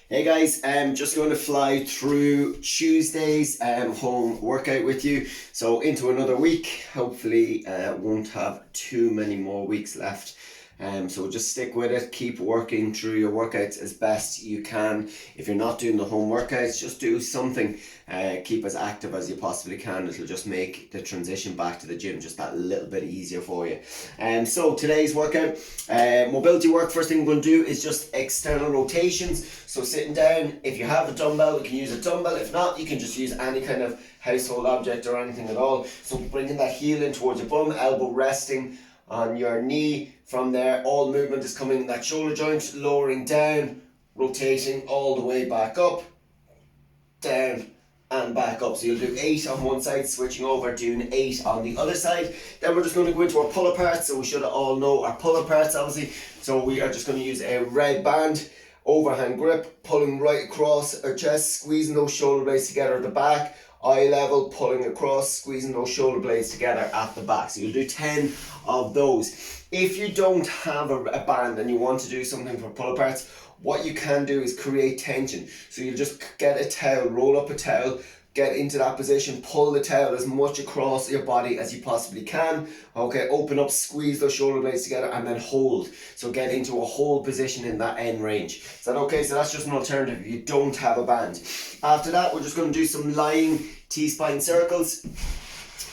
Hey guys, just going to fly through Tuesday's home workout with you. So into another week. Hopefully won't have too many more weeks left. So just stick with it, keep working through your workouts as best you can. If you're not doing the home workouts, just do something. Keep as active as you possibly can. It'll just make the transition back to the gym just that little bit easier for you. So today's workout, mobility work, first thing we're going to do is just external rotations. So sitting down, if you have a dumbbell, we can use a dumbbell. If not, you can just use any kind of household object or anything at all. So bringing that heel in towards your bum, elbow resting on your knee. From there, all movement is coming in that shoulder joint, lowering down, rotating all the way back up, down and back up. So you'll do 8 on one side, switching over, doing 8 on the other side. Then we're just going to go into our pull aparts. So we should all know our pull aparts, obviously. So we are just going to use a red band, overhand grip, pulling right across our chest, squeezing those shoulder blades together at the back, eye level, pulling across, squeezing those shoulder blades together at the back. So you'll do 10 of those. If you don't have a band and you want to do something for pull aparts, what you can do is create tension. So you just get a towel, roll up a towel, get into that position, pull the towel as much across your body as you possibly can. Okay, open up, squeeze those shoulder blades together and then hold. So get into a hold position in that end range. Is that okay? So that's just an alternative if you don't have a band. After that, we're just going to do some lying T-spine circles.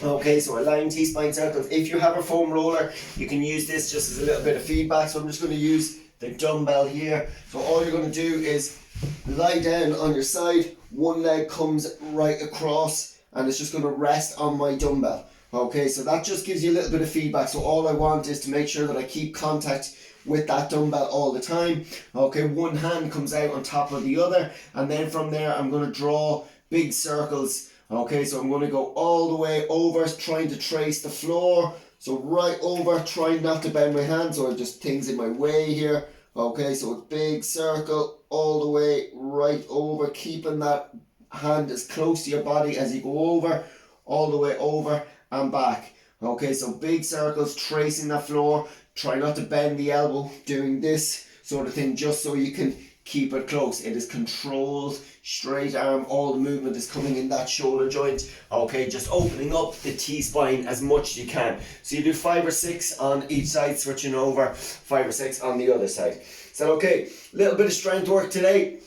Okay, so a lying T-spine circles. If you have a foam roller, you can use this just as a little bit of feedback. So I'm just going to use the dumbbell here. So all you're going to do is lie down on your side, one leg comes right across and it's just going to rest on my dumbbell. Okay, so that just gives you a little bit of feedback. So all I want is to make sure that I keep contact with that dumbbell all the time. Okay, one hand comes out on top of the other, and then from there I'm going to draw big circles. Okay, so I'm going to go all the way over, trying to trace the floor. So right over, trying not to bend my hand, so just things in my way here. Okay, so a big circle all the way right over, keeping that hand as close to your body as you go over, all the way over and back. Okay, so big circles, tracing the floor, try not to bend the elbow, doing this sort of thing just so you can keep it close. It is controlled, straight arm, all the movement is coming in that shoulder joint. Okay, just opening up the T-spine as much as you can. So you do 5 or 6 on each side, switching over, 5 or 6 on the other side. So okay, little bit of strength work today.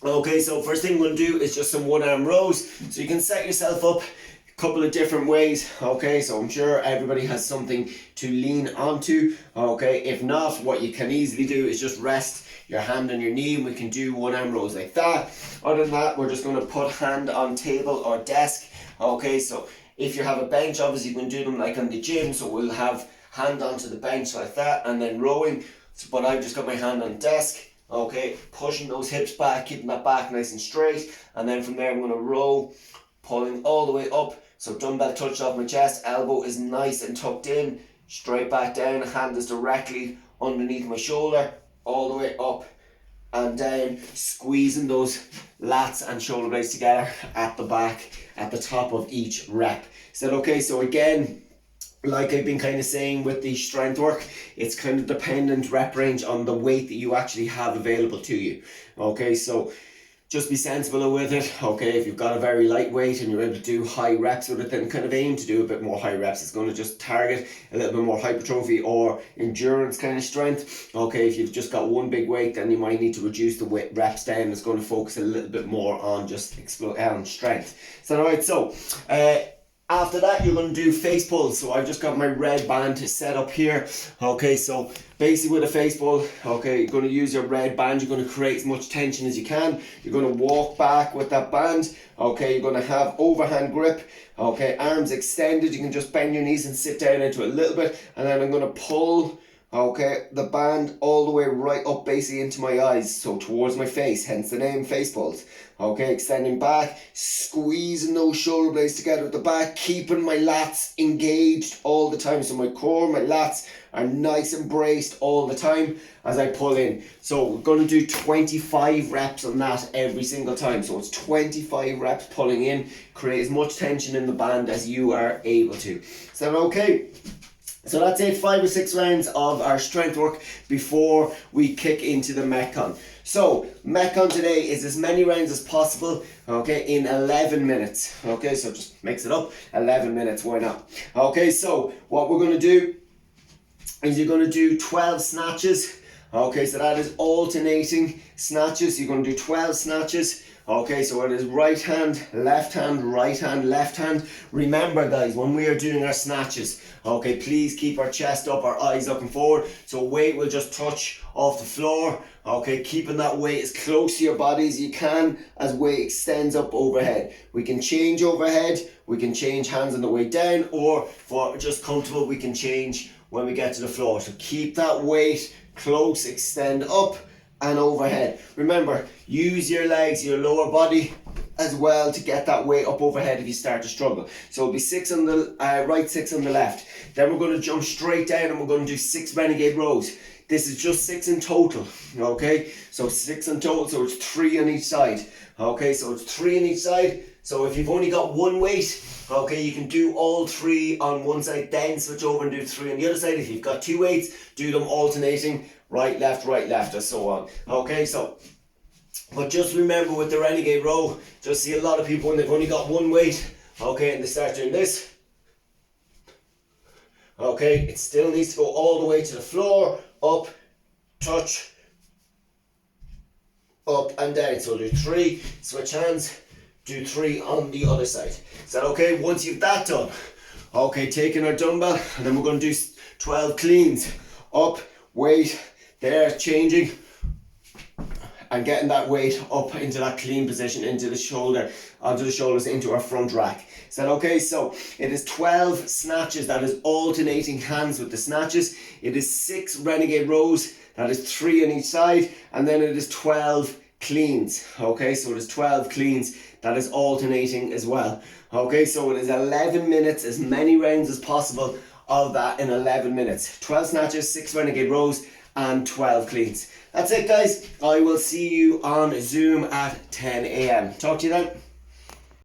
Okay, so first thing we'll do is just some one arm rows. So you can set yourself up a couple of different ways. Okay, so I'm sure everybody has something to lean onto. Okay, if not, what you can easily do is just rest your hand on your knee and we can do one arm rows like that. Other than that, we're just going to put hand on table or desk. Okay, so if you have a bench, obviously you can do them like on the gym. So we'll have hand onto the bench like that and then rowing. So, but I've just got my hand on the desk. Okay, pushing those hips back, keeping that back nice and straight. And then from there I'm going to row, pulling all the way up. So dumbbell touched off my chest, elbow is nice and tucked in, straight back down, hand is directly underneath my shoulder, all the way up and down, squeezing those lats and shoulder blades together at the back, at the top of each rep. Is that okay? So again, like I've been kind of saying with the strength work, it's kind of dependent rep range on the weight that you actually have available to you. Okay, so just be sensible with it. Okay, if you've got a very light weight and you're able to do high reps with it, then kind of aim to do a bit more high reps. It's going to just target a little bit more hypertrophy or endurance kind of strength. Okay, if you've just got one big weight, then you might need to reduce the weight reps down. It's going to focus a little bit more on just strength. So alright, so after that you're going to do face pulls. So I've just got my red band set up here. Okay, so basically with a face pull, okay, you're going to use your red band. You're going to create as much tension as you can. You're going to walk back with that band. Okay, you're going to have overhand grip. Okay, arms extended. You can just bend your knees and sit down into it a little bit. And then I'm going to pull, okay, the band all the way right up basically into my eyes. So towards my face, hence the name face pulls. Okay, extending back, squeezing those shoulder blades together at the back, keeping my lats engaged all the time. So my core, my lats are nice and braced all the time as I pull in. So we're going to do 25 reps on that every single time. So it's 25 reps pulling in. Create as much tension in the band as you are able to. Is that okay? So that's it, 5 or 6 rounds of our strength work before we kick into the Metcon. So Metcon today is as many rounds as possible, okay, in 11 minutes. Okay, so just mix it up, 11 minutes, why not? Okay, so what we're going to do is you're going to do 12 snatches. Okay, so that is alternating snatches. You're going to do 12 snatches. Okay, so it is right hand, left hand, right hand, left hand. Remember guys, when we are doing our snatches, okay, please keep our chest up, our eyes looking forward, so weight will just touch off the floor. Okay, keeping that weight as close to your body as you can as weight extends up overhead. We can change overhead, we can change hands on the way down, or for just comfortable, we can change when we get to the floor. So keep that weight close, extend up and overhead. Remember, use your legs, your lower body as well to get that weight up overhead if you start to struggle. So it'll be 6 on the right, 6 on the left. Then we're going to jump straight down and we're going to do 6 renegade rows. This is just 6 in total, okay? So 6 in total, so it's 3 on each side. Okay, so it's 3 on each side. So if you've only got one weight, okay, you can do all 3 on one side, then switch over and do 3 on the other side. If you've got 2 weights, do them alternating, right, left, and so on. Okay, so, but just remember with the renegade row, just see a lot of people when they've only got one weight, okay, and they start doing this. Okay, it still needs to go all the way to the floor, up, touch, up and down. So do 3, switch hands, do 3 on the other side. Is that okay? Once you've that done, okay, taking our dumbbell, and then we're going to do 12 cleans. Up, weight, there, changing, and getting that weight up into that clean position, into the shoulder, onto the shoulders, into our front rack. Is that okay? So it is 12 snatches, that is alternating hands with the snatches. It is 6 renegade rows, that is 3 on each side, and then it is 12 cleans. Okay, so it is 12 cleans, that is alternating as well. Okay, so it is 11 minutes, as many rounds as possible of that in 11 minutes. 12 snatches, 6 renegade rows, and 12 cleans. That's it guys, I will see you on Zoom at 10 AM. Talk to you then.